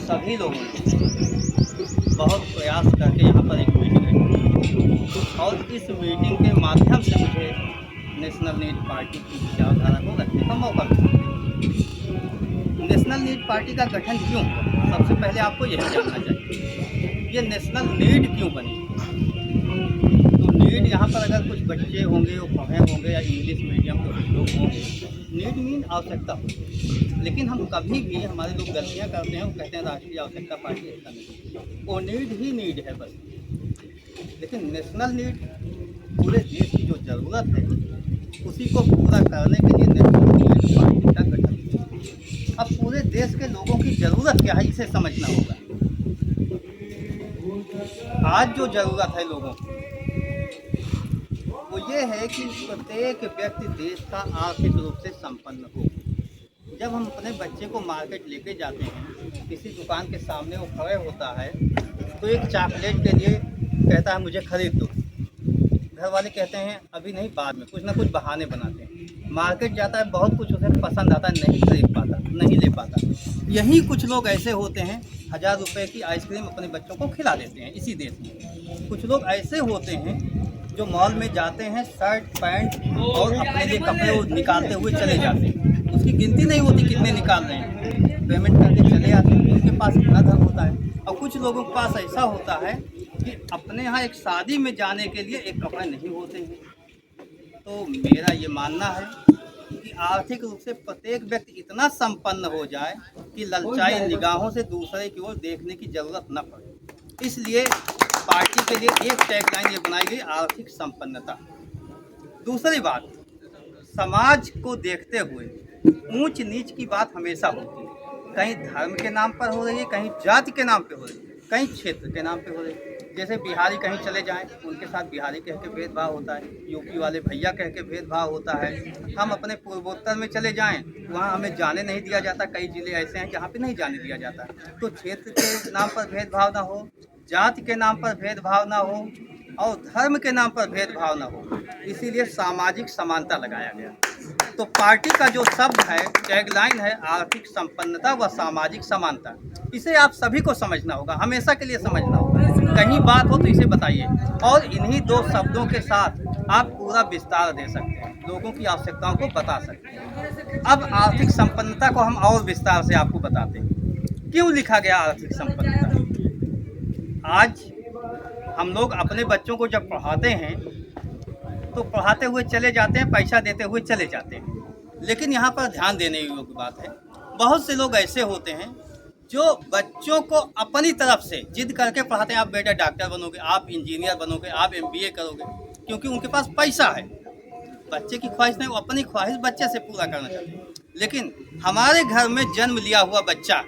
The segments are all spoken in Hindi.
सभी लोगों ने बहुत प्रयास करके यहाँ पर एक मीटिंग रखी और इस मीटिंग के माध्यम से मुझे नेशनल नीड पार्टी की विचारधारा को रखने का मौका मिला। नेशनल नीड पार्टी का गठन क्यों हुआ, सबसे पहले आपको यही जानना चाहिए। ये नेशनल नीड क्यों बनी? तो नीड यहाँ पर अगर कुछ बच्चे होंगे वो पढ़े होंगे या इंग्लिश मीडियम के कुछ लोग होंगे, नीड मीन आवश्यकता होती। लेकिन हम कभी भी हमारे लोग गलतियाँ करते हैं, वो कहते हैं राष्ट्रीय आवश्यकता पार्टी ऐसा नहीं, वो नीड ही नीड है बस। लेकिन नेशनल नीड पूरे देश की जो ज़रूरत है उसी को पूरा करने के लिए नेशनल नीड पार्टी का गठन। अब पूरे देश के लोगों की ज़रूरत क्या है इसे समझना होगा। आज जो ज़रूरत है लोगों की वो ये है कि प्रत्येक व्यक्ति देश का आर्थिक रूप से संपन्न हो। जब हम अपने बच्चे को मार्केट लेके जाते हैं, किसी दुकान के सामने वो खड़े होता है तो एक चॉकलेट के लिए कहता है मुझे खरीद दो। घर वाले कहते हैं अभी नहीं, बाद में, कुछ ना कुछ बहाने बनाते हैं। मार्केट जाता है, बहुत कुछ उसे पसंद आता है, नहीं खरीद पाता, नहीं ले पाता। यही कुछ लोग ऐसे होते हैं 1000 रुपये की आइसक्रीम अपने बच्चों को खिला देते हैं इसी देश में। कुछ लोग ऐसे होते हैं जो मॉल में जाते हैं, शर्ट पैंट और अपने लिए कपड़े वो निकालते हुए चले जाते हैं, उसकी गिनती नहीं होती कितने निकाल रहे हैं, पेमेंट करके चले आते हैं। उनके पास इतना धन होता है। और कुछ लोगों के पास ऐसा होता है कि अपने यहाँ एक शादी में जाने के लिए एक कपड़े नहीं होते हैं। तो मेरा ये मानना है कि आर्थिक रूप से प्रत्येक व्यक्ति इतना संपन्न हो जाए कि ललचाई निगाहों से दूसरे की ओर देखने की जरूरत न पड़े। इसलिए पार्टी के लिए एक टैगलाइन ये बनाई गई, आर्थिक संपन्नता। दूसरी बात, समाज को देखते हुए ऊंच नीच की बात हमेशा होती है। कहीं धर्म के नाम पर हो रही है, कहीं जाति के नाम पे हो रही है, कहीं क्षेत्र के नाम पे हो रही है। जैसे बिहारी कहीं चले जाएं, उनके साथ बिहारी कह के भेदभाव होता है, यूपी वाले भैया कह के भेदभाव होता है। हम अपने पूर्वोत्तर में चले जाएं, वहाँ हमें जाने नहीं दिया जाता। कई जिले ऐसे हैं जहाँ पे नहीं जाने दिया जाता। तो क्षेत्र के नाम पर भेदभाव ना हो, जाति के नाम पर भेदभाव ना हो और धर्म के नाम पर भेदभाव ना हो, इसीलिए सामाजिक समानता लगाया गया। तो पार्टी का जो शब्द है, टैगलाइन है, आर्थिक संपन्नता व सामाजिक समानता। इसे आप सभी को समझना होगा, हमेशा के लिए समझना होगा। कहीं बात हो तो इसे बताइए और इन्हीं दो शब्दों के साथ आप पूरा विस्तार दे सकते हैं, लोगों की आवश्यकताओं को बता सकते हैं। अब आर्थिक संपन्नता को हम और विस्तार से आपको बताते हैं। क्यों लिखा गया आर्थिक संपन्नता? आज हम लोग अपने बच्चों को जब पढ़ाते हैं तो पढ़ाते हुए चले जाते हैं, पैसा देते हुए चले जाते हैं। लेकिन यहाँ पर ध्यान देने योग्य बात है, बहुत से लोग ऐसे होते हैं जो बच्चों को अपनी तरफ से जिद करके पढ़ाते हैं, आप बेटा डॉक्टर बनोगे, आप इंजीनियर बनोगे, आप MBA करोगे, क्योंकि उनके पास पैसा है। बच्चे की ख्वाहिश नहीं, वो अपनी ख्वाहिश बच्चे से पूरा करना चाहते हैं। लेकिन हमारे घर में जन्म लिया हुआ बच्चा,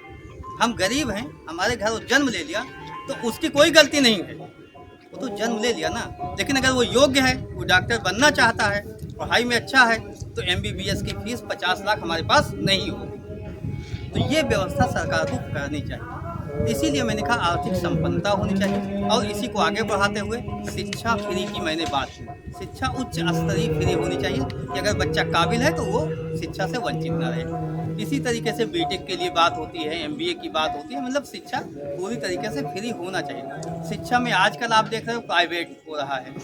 हम गरीब हैं, हमारे घर वो जन्म ले लिया तो उसकी कोई गलती नहीं है, वो तो जन्म ले लिया ना। लेकिन अगर वो योग्य है, वो डॉक्टर बनना चाहता है, पढ़ाई में अच्छा है, तो MBBS की फीस 50 लाख हमारे पास नहीं होगी। तो ये व्यवस्था सरकार को करनी चाहिए। इसीलिए मैंने कहा आर्थिक संपन्नता होनी चाहिए। और इसी को आगे बढ़ाते हुए शिक्षा फ्री की मैंने बात की। शिक्षा उच्च स्तरीय फ्री होनी चाहिए कि अगर बच्चा काबिल है तो वो शिक्षा से वंचित न रहे। इसी तरीके से BTech के लिए बात होती है, MBA की बात होती है, मतलब शिक्षा पूरी तरीके से फ्री होना चाहिए। शिक्षा में आजकल आप देख रहे हो प्राइवेट हो रहा है।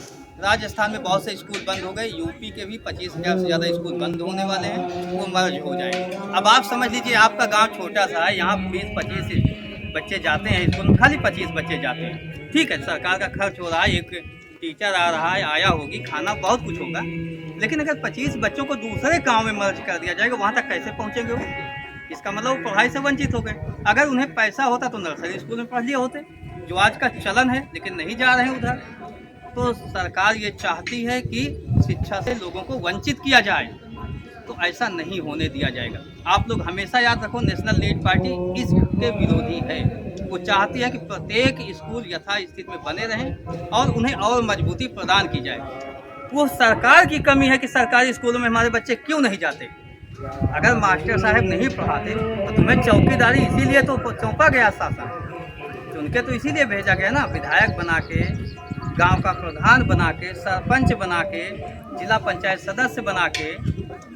राजस्थान में बहुत से स्कूल बंद हो गए, यूपी के भी 25,000 से ज़्यादा स्कूल बंद होने वाले हैं, वो मर्ज हो जाएंगे। अब आप समझ लीजिए आपका गांव छोटा सा है, यहाँ 20-25 बच्चे जाते हैं स्कूल में, खाली 25 बच्चे जाते हैं। ठीक है, सरकार का खर्च हो रहा है, एक टीचर आ रहा है, आया होगी, खाना बहुत कुछ होगा। लेकिन अगर 25 बच्चों को दूसरे गाँव में मर्ज कर दिया जाएगा, वहाँ तक कैसे पहुँचेंगे वो? इसका मतलब वो पढ़ाई से वंचित हो गए। अगर उन्हें पैसा होता तो नर्सरी स्कूल में पढ़ लिए होते, जो आज का चलन है, लेकिन नहीं जा रहे हैं उधर। तो सरकार ये चाहती है कि शिक्षा से लोगों को वंचित किया जाए, तो ऐसा नहीं होने दिया जाएगा। आप लोग हमेशा याद रखो, नेशनल नीड पार्टी इसके विरोधी है। वो चाहती है कि प्रत्येक स्कूल यथास्थिति में बने रहें और उन्हें और मजबूती प्रदान की जाए। वो सरकार की कमी है कि सरकारी स्कूलों में हमारे बच्चे क्यों नहीं जाते। अगर मास्टर साहब नहीं पढ़ाते तो तुम्हें चौकीदारी इसीलिए तो सौंपा गया शासन, चुनके तो इसीलिए भेजा गया ना, विधायक बना के, गांव का प्रधान बना के, सरपंच बना के, जिला पंचायत सदस्य बना के,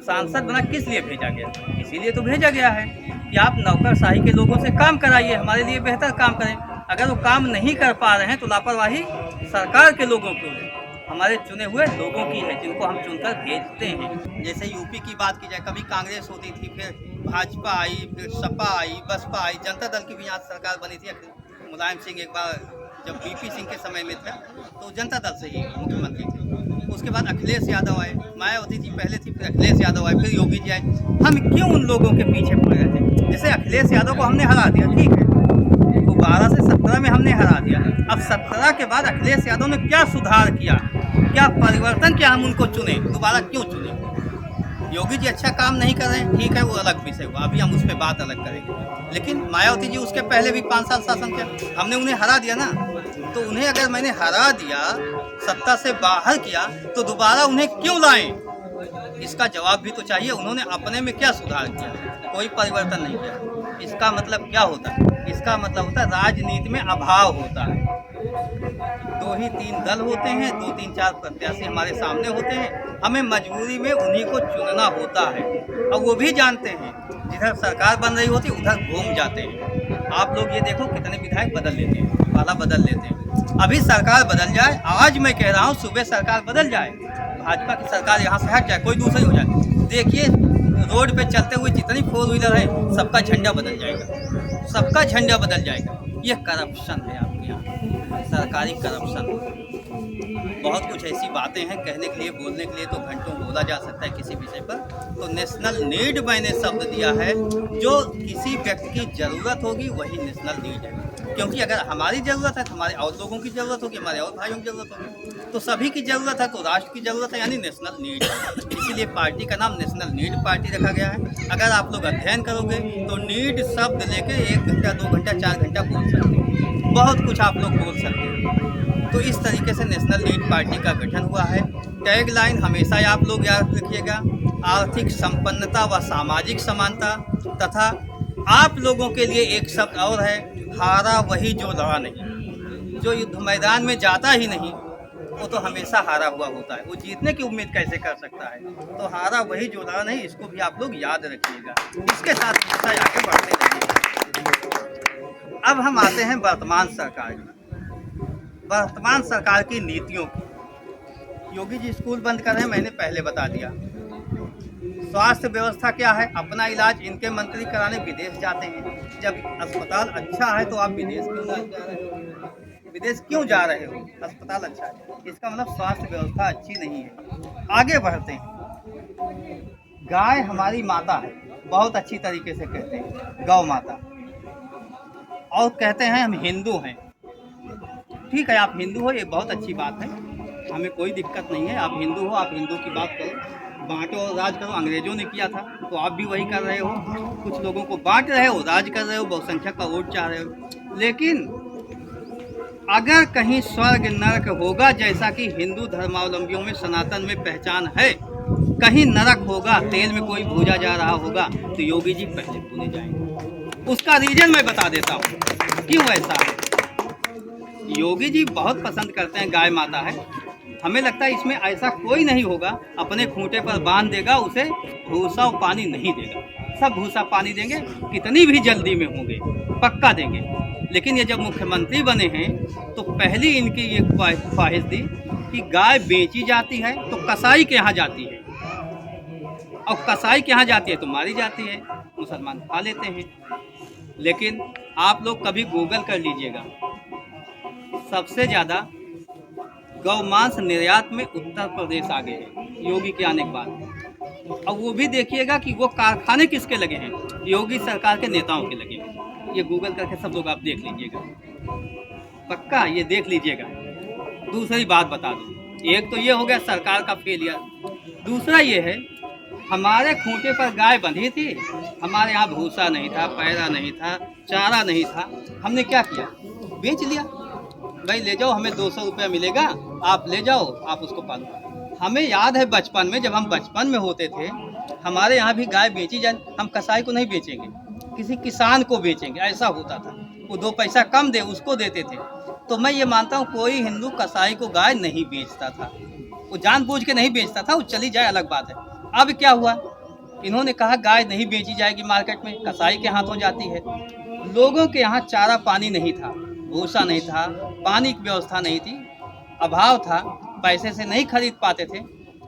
सांसद बना, किस लिए भेजा गया? इसीलिए तो भेजा गया है कि आप नौकरशाही के लोगों से काम कराइए, हमारे लिए बेहतर काम करें। अगर वो काम नहीं कर पा रहे हैं तो लापरवाही सरकार के लोगों की है, हमारे चुने हुए लोगों की है, जिनको हम चुनकर भेजते हैं। जैसे यूपी की बात की जाए, कभी कांग्रेस होती थी, फिर भाजपा आई, फिर सपा आई, बसपा आई, जनता दल की भी यहाँ सरकार बनी थी। मुलायम सिंह एक बार जब बीपी सिंह के समय में था तो जनता दल से ही मुख्यमंत्री थे। उसके बाद अखिलेश यादव आए, मायावती जी पहले थी, फिर अखिलेश यादव आए, फिर योगी जी आए। हम क्यों उन लोगों के पीछे पड़ रहे थे? जैसे अखिलेश यादव को हमने हरा दिया, ठीक है, वो 12 से 17 में हमने हरा दिया। अब 17 के बाद अखिलेश यादव ने क्या सुधार किया, क्या परिवर्तन किया, हम उनको चुने, दोबारा क्यों चुने? योगी जी अच्छा काम नहीं कर रहे हैं, ठीक है, वो अलग विषय हुआ, अभी हम उस पर बात अलग करेंगे। लेकिन मायावती जी उसके पहले भी 5 साल शासन किया, हमने उन्हें हरा दिया ना। तो उन्हें अगर मैंने हरा दिया, सत्ता से बाहर किया, तो दोबारा उन्हें क्यों लाएं? इसका जवाब भी तो चाहिए। उन्होंने अपने में क्या सुधार किया? कोई परिवर्तन नहीं किया। इसका मतलब क्या होता है? इसका मतलब होता है राजनीति में अभाव होता है। 2 ही 3 दल होते हैं, 2 3 4 प्रत्याशी हमारे सामने होते हैं, हमें मजबूरी में उन्हीं को चुनना होता है। और वो भी जानते हैं जिधर सरकार बन रही होती है उधर घूम जाते हैं। आप लोग ये देखो कितने विधायक बदल लेते हैं, वाला बदल लेते हैं। अभी सरकार बदल जाए, आज मैं कह रहा हूँ सुबह सरकार बदल जाए, भाजपा की सरकार यहाँ से हट जाए, कोई दूसरी हो जाए, देखिए रोड पे चलते हुए जितनी 4 व्हीलर है सबका झंडा बदल जाएगा, सबका झंडा बदल जाएगा। ये करप्शन है आपके यहाँ, सरकारी करप्शन। बहुत कुछ ऐसी बातें हैं कहने के लिए, बोलने के लिए तो घंटों बोला जा सकता है किसी विषय पर। तो नेशनल नीड मैंने शब्द दिया है, जो किसी व्यक्ति की ज़रूरत होगी वही नेशनल नीड है। क्योंकि अगर हमारी ज़रूरत है तो हमारे और लोगों की ज़रूरत होगी, हमारे और भाइयों की ज़रूरत होगी, तो सभी की ज़रूरत है तो राष्ट्र की ज़रूरत है, यानी नेशनल नीड है। इसीलिए पार्टी का नाम नेशनल नीड पार्टी रखा गया है। अगर आप लोग अध्ययन करोगे तो नीड शब्द लेके 1 घंटा 2 घंटा 4 घंटा बोल सकते हैं, बहुत कुछ आप लोग बोल सकते हैं। तो इस तरीके से नेशनल नीड पार्टी का गठन हुआ है। टैगलाइन हमेशा आप लोग याद रखिएगा, आर्थिक संपन्नता व सामाजिक समानता। तथा आप लोगों के लिए एक शब्द और है, हारा वही जो लड़ा नहीं। जो युद्ध मैदान में जाता ही नहीं वो तो हमेशा हारा हुआ होता है, वो जीतने की उम्मीद कैसे कर सकता है? तो हारा वही जो लड़ा नहीं, इसको भी आप लोग याद रखिएगा। इसके साथ हिस्सा आगे बढ़ते रहिए। अब हम आते हैं वर्तमान सरकार की, वर्तमान सरकार की नीतियों की। योगी जी स्कूल बंद कर रहे हैं, मैंने पहले बता दिया। स्वास्थ्य व्यवस्था क्या है? अपना इलाज इनके मंत्री कराने विदेश जाते हैं। जब अस्पताल अच्छा है तो आप विदेश क्यों जा रहे हो? विदेश क्यों जा रहे हो? अस्पताल अच्छा है, इसका मतलब स्वास्थ्य व्यवस्था अच्छी नहीं है। आगे बढ़ते हैं। गाय हमारी माता है, बहुत अच्छी तरीके से कहते हैं गौ माता, और कहते हैं हम हिंदू हैं। ठीक है, आप हिंदू हो, ये बहुत अच्छी बात है, हमें कोई दिक्कत नहीं है। आप हिंदू हो, आप हिंदू की बात करो, बांटो और राज करो। अंग्रेजों ने किया था तो आप भी वही कर रहे हो, कुछ लोगों को बांट रहे हो, राज कर रहे हो, बहुसंख्यक का वोट चाह रहे हो। लेकिन अगर कहीं स्वर्ग नरक होगा, जैसा कि हिंदू धर्मावलंबियों में सनातन में पहचान है, कहीं नरक होगा, तेल में कोई भूजा जा रहा होगा, तो योगी जी पहले चुने जाएंगे। उसका रीजन मैं बता देता हूँ क्यों ऐसा है। योगी जी बहुत पसंद करते हैं गाय माता है, हमें लगता है इसमें ऐसा कोई नहीं होगा, अपने खूंटे पर बांध देगा, उसे भूसा और पानी नहीं देगा। सब भूसा पानी देंगे, कितनी भी जल्दी में होंगे, पक्का देंगे। लेकिन ये जब मुख्यमंत्री बने हैं तो पहली इनकी ये ख्वाहिश थी कि गाय बेची जाती है तो कसाई के यहाँ जाती है, और कसाई के यहाँ जाती है तो मारी जाती है, मुसलमान खा लेते हैं। लेकिन आप लोग कभी गूगल कर लीजिएगा, सबसे ज़्यादा गौ मांस निर्यात में उत्तर प्रदेश आगे है योगी के आने के बाद। और वो भी देखिएगा कि वो कारखाने किसके लगे हैं, योगी सरकार के नेताओं के लगे हैं। ये गूगल करके सब लोग आप देख लीजिएगा, पक्का ये देख लीजिएगा। दूसरी बात बता दूँ, एक तो ये हो गया सरकार का फेलियर, दूसरा ये है हमारे खूंटे पर गाय बंधी थी, हमारे यहाँ भूसा नहीं था, पैरा नहीं था, चारा नहीं था, हमने क्या किया? बेच लिया। भाई ले जाओ, हमें 200 रुपया मिलेगा, आप ले जाओ, आप उसको पालो। हमें याद है बचपन में, जब हम बचपन में होते थे, हमारे यहाँ भी गाय बेची जाए, हम कसाई को नहीं बेचेंगे, किसी किसान को बेचेंगे, ऐसा होता था। वो 2 पैसा कम दे उसको देते थे। तो मैं ये मानता हूँ कोई हिंदू कसाई को गाय नहीं बेचता था, वो जानबूझ के नहीं बेचता था, वो चली जाए अलग बात है। अब क्या हुआ? इन्होंने कहा गाय नहीं बेची जाएगी मार्केट में, कसाई के हाथों जाती है। लोगों के यहाँ चारा पानी नहीं था, भूसा नहीं था, पानी की व्यवस्था नहीं थी, अभाव था, पैसे से नहीं खरीद पाते थे।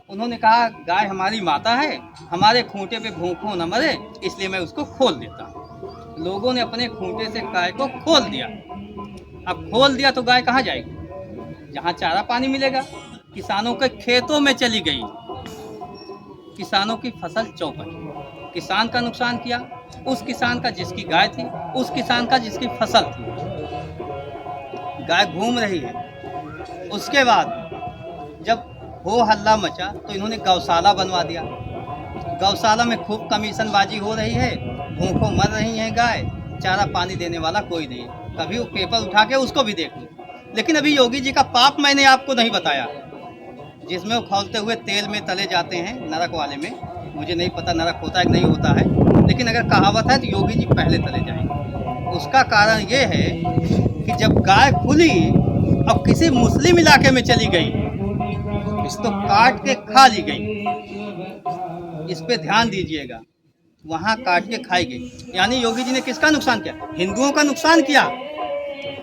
उन्होंने कहा गाय हमारी माता है, हमारे खूंटे पे भूखों न मरे, इसलिए मैं उसको खोल देता हूँ। लोगों ने अपने खूंटे से गाय को खोल दिया। अब खोल दिया तो गाय कहाँ जाएगी? जहाँ चारा पानी मिलेगा। किसानों के खेतों में चली गई, किसानों की फसल चौपट। किसान का नुकसान किया, उस किसान का जिसकी गाय थी, उस किसान का जिसकी फसल थी। गाय घूम रही है। उसके बाद जब हो हल्ला मचा तो इन्होंने गौशाला बनवा दिया। गौशाला में खूब कमीशनबाजी हो रही है, भूखों मर रही हैं गाय, चारा पानी देने वाला कोई नहीं। कभी वो पेपर उठा के उसको भी देख लो। लेकिन अभी योगी जी का पाप मैंने आपको नहीं बताया, जिसमें वो खौलते हुए तेल में तले जाते हैं, नरक वाले में। मुझे नहीं पता नरक होता है कि नहीं होता है, लेकिन अगर कहावत है तो योगी जी पहले तले जाएंगे। उसका कारण ये है कि जब गाय खुली, अब किसी मुस्लिम इलाके में चली गई, इसको काट के खा ली गई। इस पे ध्यान दीजिएगा, वहाँ काट के खाई गई। यानी योगी जी ने किसका नुकसान किया? हिंदुओं का नुकसान किया।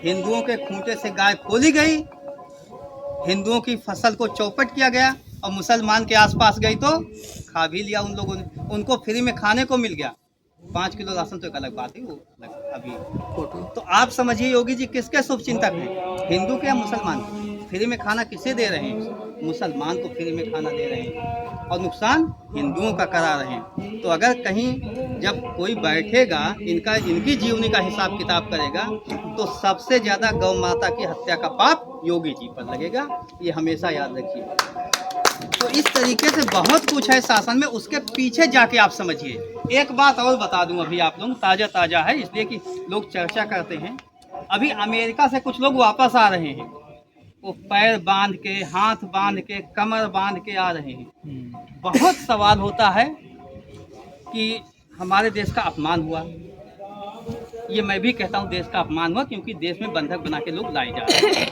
हिंदुओं के खूंटे से गाय खोली गई, हिंदुओं की फसल को चौपट किया गया, और मुसलमान के आसपास गई तो खा भी लिया उन लोगों ने। उनको फ्री में खाने को मिल गया। 5 किलो राशन तो एक अलग बात है, वो अभी तो आप समझिए योगी जी किसके शुभ चिंतक हैं? हिंदू के या मुसलमान के? फ्री में खाना किसे दे रहे हैं? मुसलमान को फ्री में खाना दे रहे हैं, और नुकसान हिंदुओं का करा रहे हैं। तो अगर कहीं जब कोई बैठेगा, इनकी जीवनी का हिसाब किताब करेगा, तो सबसे ज़्यादा गौ माता की हत्या का पाप योगी जी पर लगेगा। ये हमेशा याद रखिए। तो इस तरीके से बहुत कुछ है शासन में, उसके पीछे जाके आप समझिए। एक बात और बता दूं, अभी आप लोग ताज़ा है इसलिए कि लोग चर्चा करते हैं। अभी अमेरिका से कुछ लोग वापस आ रहे हैं, वो पैर बांध के, हाथ बांध के, कमर बांध के आ रहे हैं। बहुत सवाल होता है कि हमारे देश का अपमान हुआ। ये मैं भी कहता हूँ देश का अपमान हुआ, क्योंकि देश में बंधक बना के लोग लाए जा रहे हैं।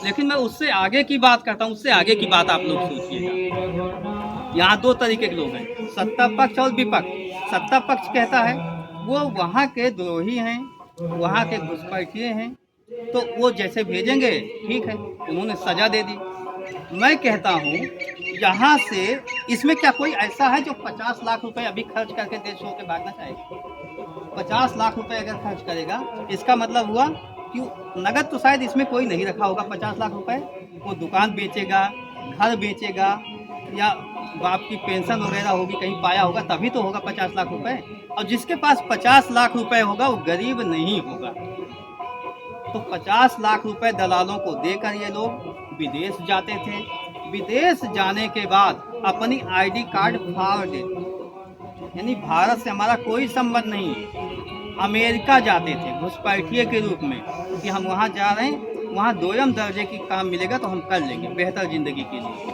लेकिन मैं उससे आगे की बात करता हूँ, उससे आगे की बात आप लोग सोचिएगा। यहाँ 2 तरीके के लोग हैं, सत्ता पक्ष और विपक्ष। सत्ता पक्ष कहता है वो वहाँ के द्रोही हैं, वहाँ के घुसपैठिए हैं, तो वो जैसे भेजेंगे ठीक है, उन्होंने सजा दे दी। मैं कहता हूँ यहाँ से, इसमें क्या कोई ऐसा है जो 50 लाख रुपए अभी खर्च करके देश छोड़ के भागना चाहेगा? 50 लाख रुपए अगर खर्च करेगा, इसका मतलब हुआ कि नगद तो शायद इसमें कोई नहीं रखा होगा। 50 लाख रुपए वो दुकान बेचेगा, घर बेचेगा, या बाप की पेंशन वगैरह होगी कहीं पाया होगा, तभी तो होगा 50 लाख रुपए। और जिसके पास 50 लाख रुपए होगा वो गरीब नहीं होगा। तो 50 लाख रुपए दलालों को देकर ये लोग विदेश जाते थे। विदेश जाने के बाद अपनी आईडी कार्ड फाड़ देते, यानी भारत से हमारा कोई संबंध नहीं है। अमेरिका जाते थे घुसपैठिए के रूप में कि हम वहाँ जा रहे हैं, वहाँ 2म दर्जे की काम मिलेगा तो हम कर लेंगे बेहतर ज़िंदगी के लिए,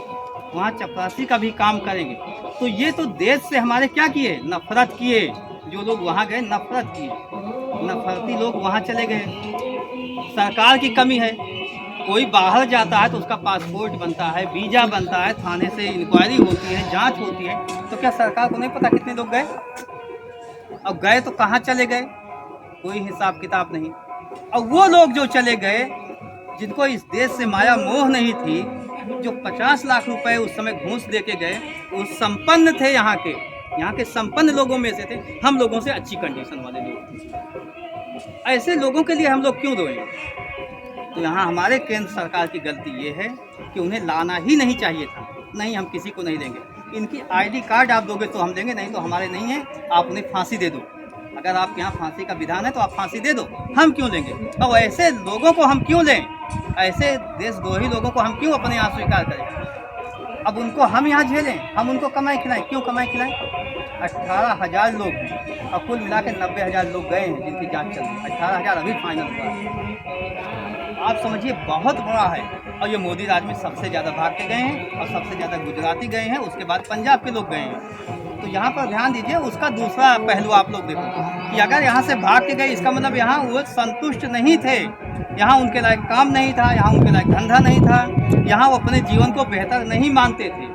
वहाँ चपरासी का भी काम करेंगे। तो ये तो देश से हमारे क्या किए? नफरत किए। जो लोग वहाँ गए नफरत किए, नफरती लोग वहाँ चले गए। सरकार की कमी है। कोई बाहर जाता है तो उसका पासपोर्ट बनता है, वीज़ा बनता है, थाने से इंक्वायरी होती है, जांच होती है। तो क्या सरकार को नहीं पता कितने लोग गए? अब गए तो कहाँ चले गए? कोई हिसाब किताब नहीं। और वो लोग जो चले गए, जिनको इस देश से माया मोह नहीं थी, जो 50 लाख रुपए उस समय घूस दे के गए, वो संपन्न थे, यहाँ के संपन्न लोगों में से थे। हम लोगों से अच्छी कंडीशन वाले लोग थे। ऐसे लोगों के लिए हम लोग क्यों रोएं? तो यहाँ हमारे केंद्र सरकार की गलती ये है कि उन्हें लाना ही नहीं चाहिए था। नहीं, हम किसी को नहीं देंगे। इनकी आईडी कार्ड आप दोगे तो हम देंगे, नहीं तो हमारे नहीं है, आप उन्हें फांसी दे दो। अगर आपके यहाँ फांसी का विधान है तो आप फांसी दे दो, हम क्यों लेंगे? और ऐसे लोगों को हम क्यों लें? ऐसे देशद्रोही लोगों को हम क्यों अपने यहाँ स्वीकार करें? अब उनको हम यहाँ झेलें, हम उनको कमाई खिलाएं? क्यों कमाई खिलाएं? 18,000 लोग हैं और कुल मिला के 90,000 लोग गए हैं जिनकी जांच चल रही है। 18,000 अभी फाइनल हुआ है। आप समझिए बहुत बड़ा है। और ये मोदी राज में सबसे ज़्यादा भाग के गए हैं और सबसे ज़्यादा गुजराती गए हैं, उसके बाद पंजाब के लोग गए हैं। तो यहाँ पर ध्यान दीजिए, उसका दूसरा पहलू आप लोग देखो कि अगर यहाँ से भाग के गए, इसका मतलब यहाँ वो संतुष्ट नहीं थे, यहाँ उनके लायक काम नहीं था, यहाँ उनके लायक धंधा नहीं था, यहाँ वो अपने जीवन को बेहतर नहीं मानते थे।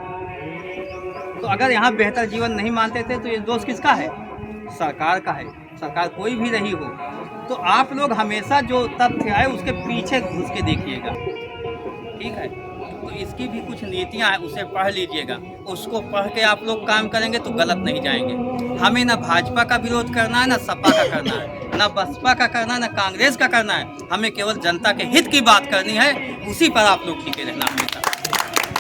तो अगर यहाँ बेहतर जीवन नहीं मानते थे तो ये दोष किसका है? सरकार का है। सरकार कोई भी रही हो, तो आप लोग हमेशा जो तथ्य आए उसके पीछे घुस के देखिएगा, ठीक है? तो इसकी भी कुछ नीतियाँ हैं, उसे पढ़ लीजिएगा। उसको पढ़ के आप लोग काम करेंगे तो गलत नहीं जाएंगे। हमें ना भाजपा का विरोध करना है, ना सपा का करना है, ना बसपा का करना है, ना कांग्रेस का करना है। हमें केवल जनता के हित की बात करनी है, उसी पर आप लोग टिके रहना हमेशा।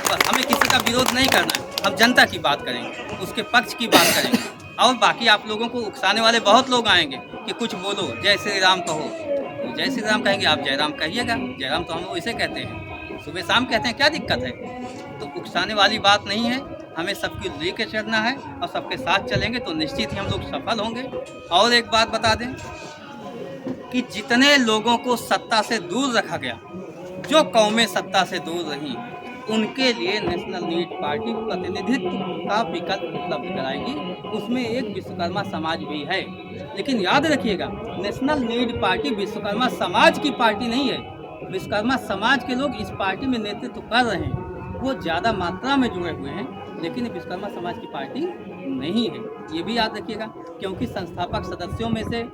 बस हमें किसी का विरोध नहीं करना है, हम जनता की बात करेंगे, उसके पक्ष की बात करेंगे। और बाकी आप लोगों को उकसाने वाले बहुत लोग आएंगे कि कुछ बोलो, जय श्री राम कहो, तो जय श्री राम कहेंगे, आप जयराम कहिएगा। जयराम तो हम लोग इसे कहते हैं, सुबह शाम कहते हैं, क्या दिक्कत है? तो उकसाने वाली बात नहीं है, हमें सबकी लेके चलना है और सबके साथ चलेंगे तो निश्चित ही हम लोग सफल होंगे। और एक बात बता दें कि जितने लोगों को सत्ता से दूर रखा गया, जो कौमें सत्ता से दूर रहीं, उनके लिए नेशनल नीड पार्टी प्रतिनिधित्व का विकल्प उपलब्ध कराएगी। उसमें एक विश्वकर्मा समाज भी है। लेकिन याद रखिएगा, नेशनल नीड पार्टी विश्वकर्मा समाज की पार्टी नहीं है। विश्वकर्मा समाज के लोग इस पार्टी में नेतृत्व कर रहे हैं, वो ज़्यादा मात्रा में जुड़े हुए हैं, लेकिन विश्वकर्मा समाज की पार्टी नहीं है। ये भी याद रखिएगा, क्योंकि संस्थापक सदस्यों में से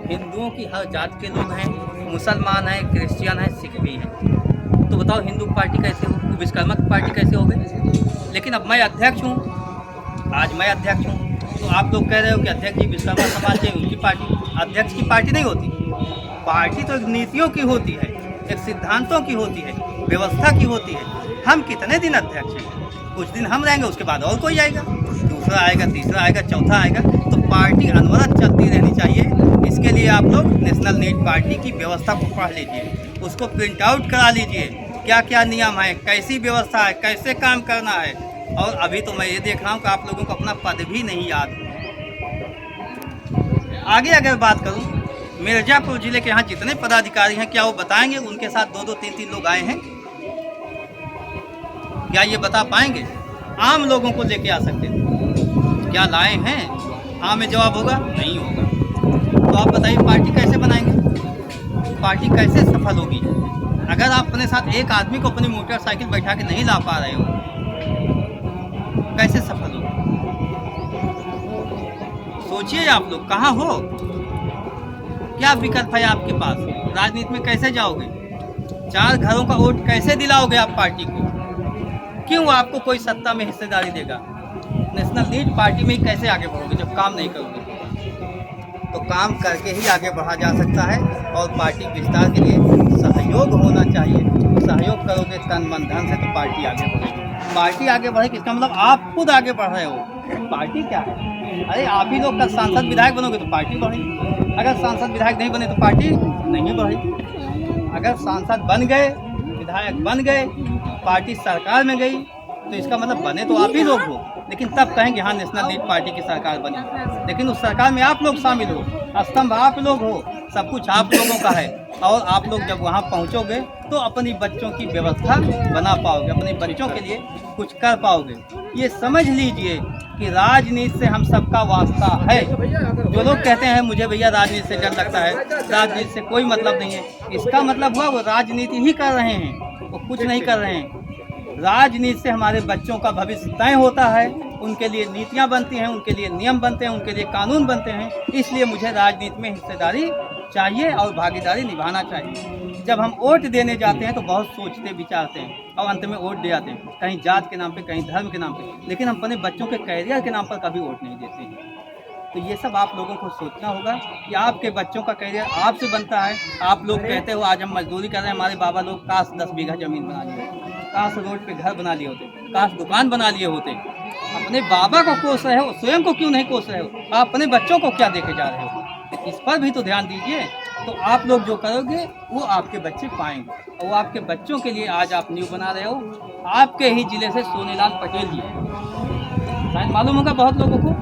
हिंदुओं की हर जात के लोग हैं, मुसलमान हैं, क्रिश्चियन हैं, सिख भी हैं। तो बताओ हिंदू पार्टी कैसे हो, विश्वकर्मा की पार्टी कैसे हो गई? लेकिन अब मैं अध्यक्ष हूँ, आज मैं अध्यक्ष हूँ, तो आप लोग कह रहे हो कि अध्यक्ष जी विश्वकर्मा समाज के उनकी पार्टी। अध्यक्ष की पार्टी नहीं होती, पार्टी तो एक नीतियों की होती है, एक सिद्धांतों की होती है, व्यवस्था की होती है। हम कितने दिन अध्यक्ष हैं? कुछ दिन हम रहेंगे, उसके बाद और कोई आएगा, दूसरा आएगा, तीसरा आएगा, चौथा आएगा। तो पार्टी अनवरत चलती रहनी चाहिए। इसके लिए आप लोग नेशनल नीड पार्टी की व्यवस्था को पढ़ लीजिए, उसको प्रिंट आउट करा लीजिए, क्या क्या नियम है, कैसी व्यवस्था है, कैसे काम करना है। और अभी तो मैं ये देख रहा हूँ कि आप लोगों को अपना पद भी नहीं याद। आगे अगर बात करूँ, मिर्जापुर जिले के यहाँ जितने पदाधिकारी हैं, क्या वो बताएंगे उनके साथ 2-2, 3-3 लोग आए हैं? क्या ये बता पाएंगे? आम लोगों को लेके आ सकते थे, क्या लाए हैं? हाँ में जवाब होगा, नहीं होगा। तो आप बताइए पार्टी कैसे बनाएंगे, पार्टी कैसे सफल होगी? अगर आप अपने साथ एक आदमी को अपनी मोटरसाइकिल बैठा के नहीं ला पा रहे हो, कैसे सफल होगी? सोचिए आप लोग, कहाँ हो? क्या विकल्प है आपके पास? राजनीति में कैसे जाओगे? 4 घरों का वोट कैसे दिलाओगे आप पार्टी को? क्यों आपको कोई सत्ता में हिस्सेदारी देगा? नेशनल लीड पार्टी में ही कैसे आगे बढ़ोगे जब काम नहीं करोगे? तो काम करके ही आगे बढ़ा जा सकता है। और पार्टी विस्तार के लिए सहयोग होना चाहिए। सहयोग करोगे तन मन धन से तो पार्टी आगे बढ़ेगी। पार्टी आगे बढ़ेगी इसका मतलब आप खुद आगे बढ़ रहे हो। पार्टी क्या है? अरे आप ही लोग का सांसद विधायक बनोगे तो पार्टी बढ़ेगी। अगर सांसद विधायक नहीं बने तो पार्टी नहीं बढ़ेगी। अगर सांसद बन गए, विधायक बन गए, पार्टी सरकार में गई, तो इसका मतलब बने तो आप ही लोग हो, लेकिन तब कहेंगे हाँ नेशनल लीड पार्टी की सरकार बनी। लेकिन उस सरकार में आप लोग शामिल हो, स्तंभ आप लोग हो, सब कुछ आप लोगों का है। और आप लोग जब वहाँ पहुँचोगे तो अपनी बच्चों की व्यवस्था बना पाओगे, अपने बच्चों के लिए कुछ कर पाओगे। ये समझ लीजिए कि राजनीति से हम सबका वास्ता है। जो लोग कहते हैं मुझे भैया राजनीति से डर लगता है, राजनीति से कोई मतलब नहीं है, इसका मतलब हुआ वो राजनीति ही कर रहे हैं, वो कुछ नहीं कर रहे हैं। राजनीति से हमारे बच्चों का भविष्य तय होता है, उनके लिए नीतियां बनती हैं, उनके लिए नियम बनते हैं, उनके लिए कानून बनते हैं। इसलिए मुझे राजनीति में हिस्सेदारी चाहिए और भागीदारी निभाना चाहिए। जब हम वोट देने जाते हैं तो बहुत सोचते विचारते हैं और अंत में वोट दे आते हैं, कहीं जात के नाम पे, कहीं धर्म के नाम पे, लेकिन हम अपने बच्चों के कैरियर के नाम पर कभी वोट नहीं देते हैं। तो ये सब आप लोगों को सोचना होगा कि आपके बच्चों का कैरियर आपसे बनता है। आप लोग कहते हो आज हम मजदूरी कर रहे हैं, हमारे बाबा लोग काश 10 बीघा ज़मीन बना लिए होते, काश रोड पे घर बना लिए होते, काश दुकान बना लिए होते। अपने बाबा को कोस रहे हो, स्वयं को क्यों नहीं कोस रहे हो? आप अपने बच्चों को क्या देके जा रहे हो? इस पर भी तो ध्यान दीजिए। तो आप लोग जो करोगे वो आपके बच्चे पाएंगे, और वो आपके बच्चों के लिए आज आप न्यू बना रहे हो। आपके ही जिले से सोनेलाल पटेल जी, शायद मालूम होगा बहुत लोगों को,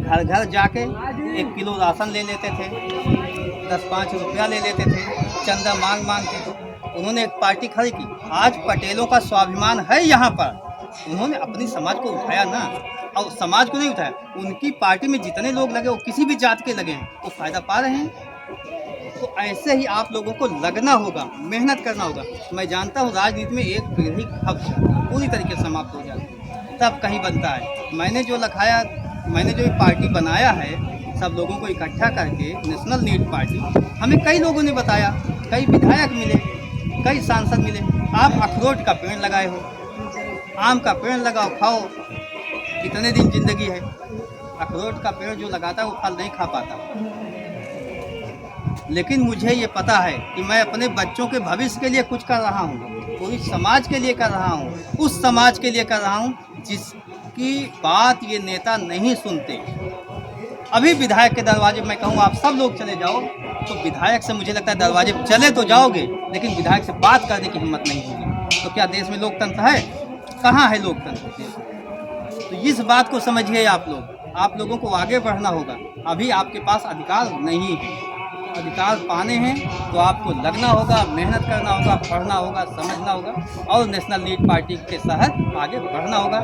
घर घर जाके 1 किलो राशन ले लेते थे, 10-5 रुपया ले लेते थे, चंदा मांग मांग के उन्होंने एक पार्टी खड़ी की। आज पटेलों का स्वाभिमान है यहाँ पर, उन्होंने अपनी समाज को उठाया ना, और समाज को नहीं उठाया, उनकी पार्टी में जितने लोग लगे वो किसी भी जात के लगे हैं, वो फायदा पा रहे हैं। तो ऐसे ही आप लोगों को लगना होगा, मेहनत करना होगा। मैं जानता हूँ राजनीति में एक पीढ़ी खप जाती है, पूरी तरीके से समाप्त हो जाती है। तब कहीं बनता है। मैंने जो ये पार्टी बनाया है, सब लोगों को इकट्ठा करके नेशनल नीड पार्टी, हमें कई लोगों ने बताया, कई विधायक मिले, कई सांसद मिले। आप अखरोट का पेड़ लगाए हो, आम का पेड़ लगाओ, खाओ, कितने दिन जिंदगी है। अखरोट का पेड़ जो लगाता है वो फल नहीं खा पाता, लेकिन मुझे ये पता है कि मैं अपने बच्चों के भविष्य के लिए कुछ कर रहा हूँ, पूरी समाज के लिए कर रहा हूँ, उस समाज के लिए कर रहा हूँ जिसकी बात ये नेता नहीं सुनते। अभी विधायक के दरवाजे मैं कहूँ आप सब लोग चले जाओ, तो विधायक से मुझे लगता है दरवाजे चले तो जाओगे, लेकिन विधायक से बात करने की हिम्मत नहीं होगी। तो क्या देश में लोकतंत्र है? कहाँ है लोकतंत्र? तो इस बात को समझिए आप लोगों को आगे बढ़ना होगा। अभी आपके पास अधिकार नहीं है, अधिकार पाने हैं तो आपको लगना होगा, मेहनत करना होगा, पढ़ना होगा, समझना होगा और नेशनल लीड पार्टी के तहत आगे बढ़ना होगा।